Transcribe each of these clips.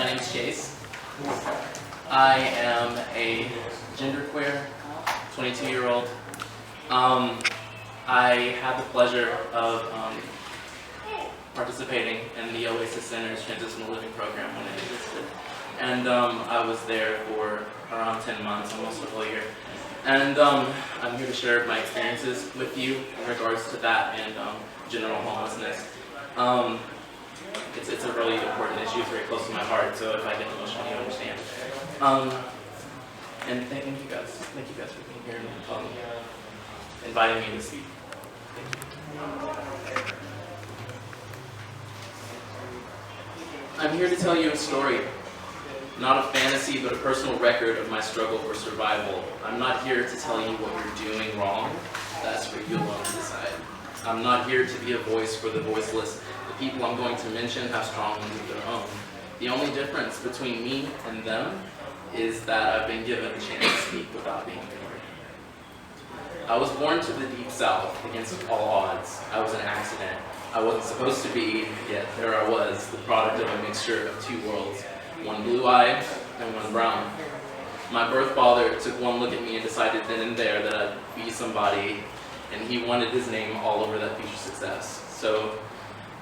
name's Chaice. I am a genderqueer, 22-year-old. I had the pleasure of participating in the Oasis Center's transitional living program when it existed. And I was there for around 10 months, almost a whole year. And I'm here to share my experiences with you in regards to that and general homelessness. It's a really important issue. It's very close to my heart, so if I get emotional, you understand. And thank you guys. Thank you guys for being here and inviting me to speak. I'm here to tell you a story. Not a fantasy, but a personal record of my struggle for survival. I'm not here to tell you what you're doing wrong. That's for you alone to decide. I'm not here to be a voice for the voiceless. The people I'm going to mention have strong ones of their own. The only difference between me and them is that I've been given a chance to speak without being ignored. I was born to the deep south against all odds. I was an accident. I wasn't supposed to be, yet there I was, the product of a mixture of two worlds. One blue-eyed and one brown. My birth father took one look at me and decided then and there that I'd be somebody, and he wanted his name all over that future success. So,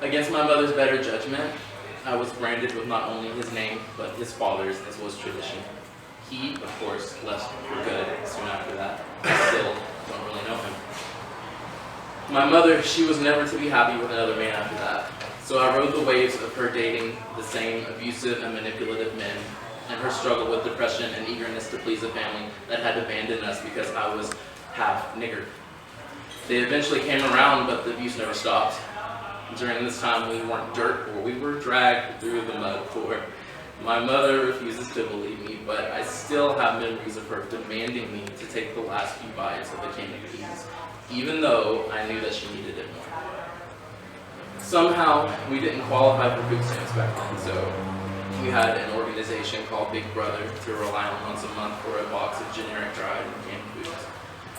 against my mother's better judgment, I was branded with not only his name, but his father's, as was tradition. He, of course, left for good soon after that. I still don't really know him. My mother, she was never to be happy with another man after that. So I rode the waves of her dating the same abusive and manipulative men, and her struggle with depression and eagerness to please a family that had abandoned us because I was half nigger. They eventually came around, but the abuse never stopped. During this time, we weren't dirt poor, we were dragged through the mud poor. My mother refuses to believe me, but I still have memories of her demanding me to take the last few bites of the candy peas, even though I knew that she needed it more. Somehow, we didn't qualify for food stamps back then, so we had an organization called Big Brother to rely on once a month for a box of generic dried and canned foods.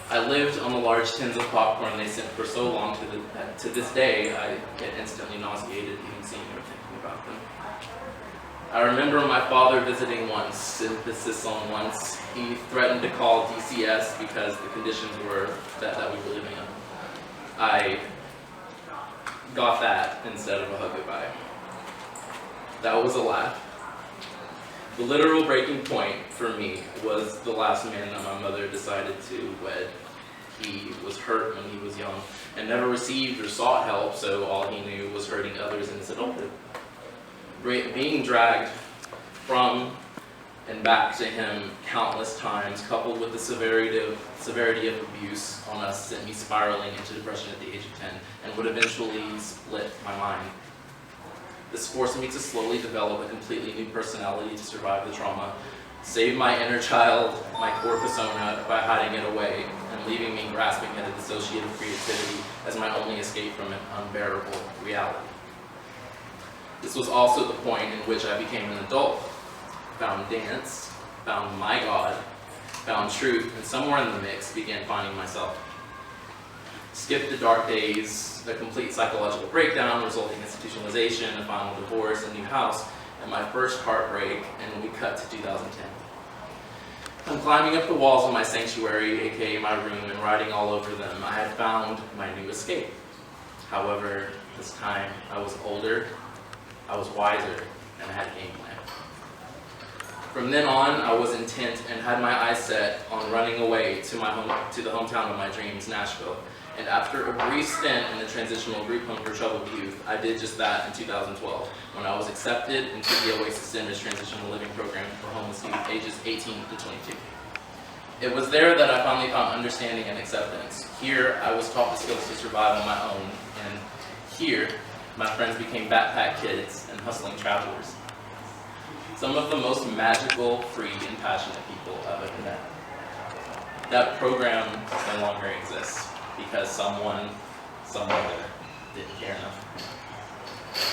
I lived on the large tins of popcorn they sent for so long to this day, I get instantly nauseated even seeing or thinking about them. I remember my father visiting once, emphasis on once. He threatened to call DCS because the conditions were that we were living in. I got that instead of a hug goodbye. That was a laugh. The literal breaking point for me was the last man that my mother decided to wed. He was hurt when he was young and never received or sought help, so all he knew was hurting others in his adulthood. Being dragged from and back to him countless times, coupled with the severity of abuse on us, sent me spiraling into depression at the age of 10 and would eventually split my mind. This forced me to slowly develop a completely new personality to survive the trauma, save my inner child, my core persona, by hiding it away and leaving me grasping at a dissociative creativity as my only escape from an unbearable reality. This was also the point in which I became an adult, found dance, found my God, found truth, and somewhere in the mix began finding myself. Skipped the dark days, the complete psychological breakdown, resulting institutionalization, a final divorce, a new house, and my first heartbreak, and we cut to 2010. I'm climbing up the walls of my sanctuary, aka my room, and writing all over them. I had found my new escape. However, this time I was older, I was wiser, and I had a game plan. From then on, I was intent and had my eyes set on running away to the hometown of my dreams, Nashville. And after a brief stint in the transitional group home for troubled youth, I did just that in 2012, when I was accepted into the Oasis Center's transitional living program for homeless youth ages 18 to 22. It was there that I finally found understanding and acceptance. Here, I was taught the skills to survive on my own, and here, my friends became backpack kids and hustling travelers. Some of the most magical, free, and passionate people I've ever met. That program no longer exists because someone somewhere didn't care enough.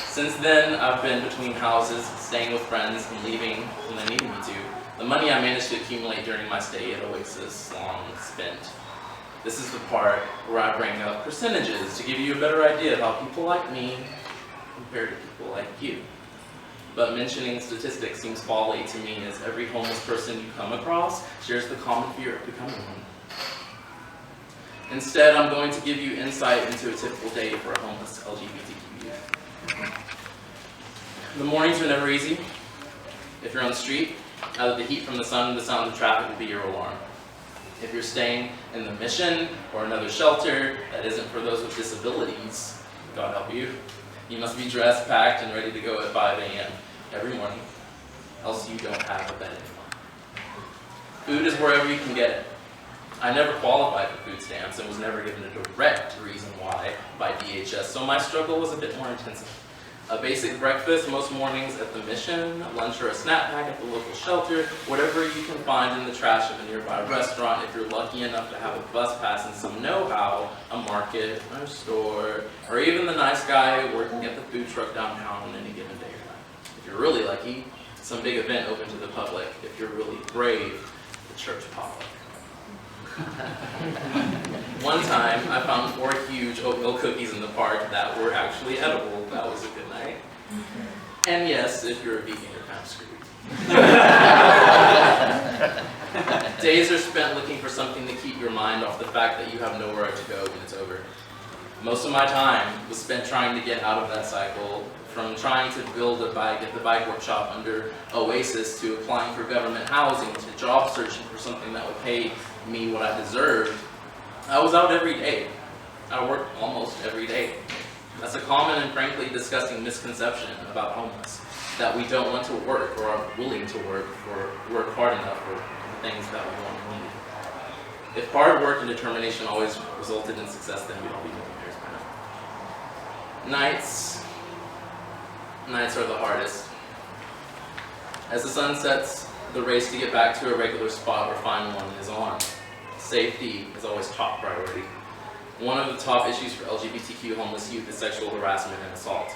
Since then, I've been between houses, staying with friends, and leaving when they needed me to. The money I managed to accumulate during my stay at Oasis long spent. This is the part where I bring up percentages to give you a better idea of how people like me compare to people like you. but mentioning statistics seems folly to me, as every homeless person you come across shares the common fear of becoming one. Instead, I'm going to give you insight into a typical day for a homeless LGBTQ youth. The mornings are never easy. If you're on the street, either the heat from the sun and the sound of traffic will be your alarm. If you're staying in the Mission or another shelter that isn't for those with disabilities, God help you, you must be dressed, packed, and ready to go at 5 a.m. every morning, else you don't have a bed anymore. Food is wherever you can get it. I never qualified for food stamps and was never given a direct reason why by DHS, so my struggle was a bit more intensive. A basic breakfast most mornings at the Mission, lunch or a snack pack at the local shelter, whatever you can find in the trash of a nearby restaurant if you're lucky enough to have a bus pass and some know-how, a market, or a store, or even the nice guy working at the food truck downtown on any given day or night. If you're really lucky, some big event open to the public. If you're really brave, the church potluck. One time, I found 4 huge oatmeal cookies in the park that were actually edible. That was a good night. And yes, if you're a vegan, you're kind of screwed. Days are spent looking for something to keep your mind off the fact that you have nowhere to go when it's over. Most of my time was spent trying to get out of that cycle, from trying to build a bike at the bike workshop under Oasis, to applying for government housing, to job searching for something that would pay me what I deserved. I was out every day. I worked almost every day. That's a common and frankly disgusting misconception about homeless, that we don't want to work or are willing to work hard enough for the things that we want and need. If hard work and determination always resulted in success, then we'd all be millionaires by now. Nights are the hardest. As the sun sets, the race to get back to a regular spot or find one is on. Safety is always top priority. One of the top issues for LGBTQ homeless youth is sexual harassment and assault.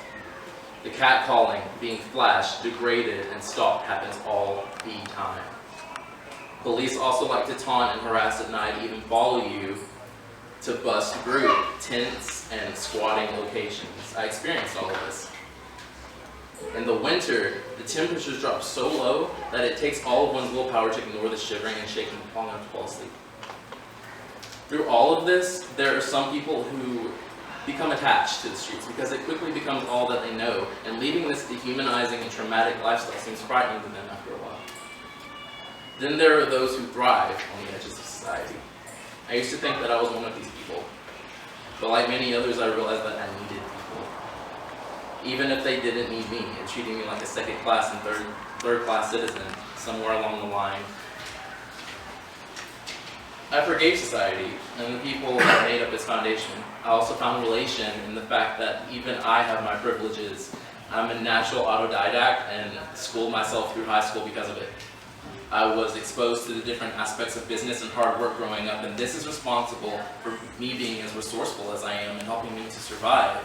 The catcalling, being flashed, degraded, and stalked happens all the time. Police also like to taunt and harass at night, even follow you to bust group, tents, and squatting locations. I experienced all of this. In the winter, the temperatures drop so low that it takes all of one's willpower to ignore the shivering and shaking long enough to fall asleep. Through all of this, there are some people who become attached to the streets because it quickly becomes all that they know, and leaving this dehumanizing and traumatic lifestyle seems frightening to them after a while. Then there are those who thrive on the edges of society. I used to think that I was one of these people, but like many others, I realized that I needed people. Even if they didn't need me and treating me like a second-class and third-class citizen somewhere along the line. I forgave society and the people that made up its foundation. I also found relation in the fact that even I have my privileges. I'm a natural autodidact and schooled myself through high school because of it. I was exposed to the different aspects of business and hard work growing up, and this is responsible for me being as resourceful as I am and helping me to survive.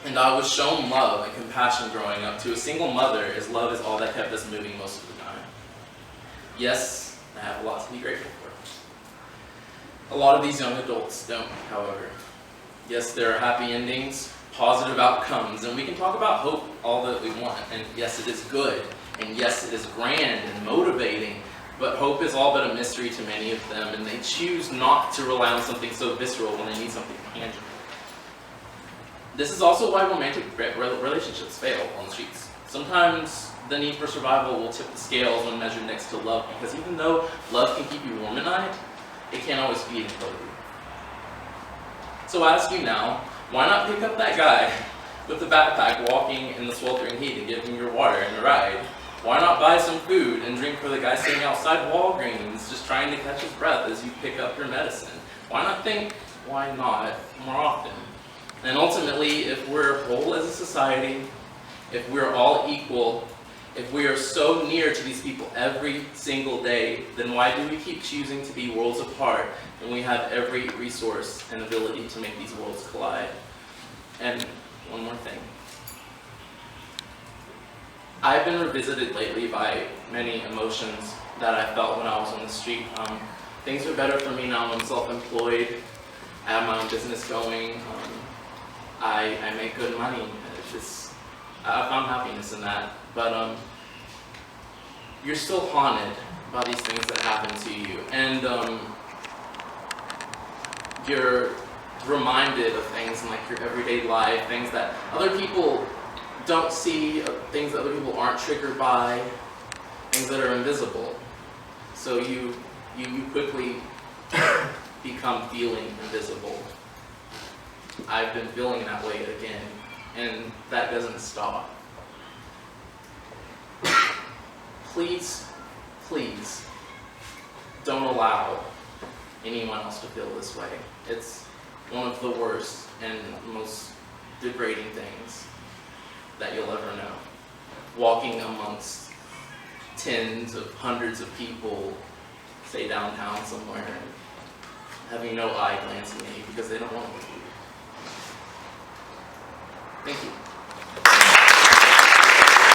And I was shown love and compassion growing up. To a single mother, as love is all that kept us moving most of the time. Yes, I have a lot to be grateful for. A lot of these young adults don't, however. Yes, there are happy endings, positive outcomes, and we can talk about hope all that we want. And yes, it is good, and yes, it is grand and motivating, but hope is all but a mystery to many of them, and they choose not to rely on something so visceral when they need something tangible. This is also why romantic relationships fail on the streets. Sometimes the need for survival will tip the scales when measured next to love, because even though love can keep you warm at night, it can't always feed and clothe you. So I ask you now, why not pick up that guy with the backpack walking in the sweltering heat and give him your water and a ride? Why not buy some food and drink for the guy sitting outside Walgreens just trying to catch his breath as you pick up your medicine? Why not think, why not, more often? And ultimately, if we're whole as a society, if we're all equal, if we are so near to these people every single day, then why do we keep choosing to be worlds apart when we have every resource and ability to make these worlds collide? And one more thing. I've been revisited lately by many emotions that I felt when I was on the street. Things are better for me now. I'm self-employed. I have my own business going. I make good money. I found happiness in that. but you're still haunted by these things that happen to you, and you're reminded of things in like your everyday life, things that other people don't see, things that other people aren't triggered by, things that are invisible. So you quickly become feeling invisible. I've been feeling that way again, and that doesn't stop. Please, please, don't allow anyone else to feel this way. It's one of the worst and most degrading things that you'll ever know. Walking amongst tens of hundreds of people, say downtown somewhere, and having no eye glancing at you because they don't want to look at you. Thank you.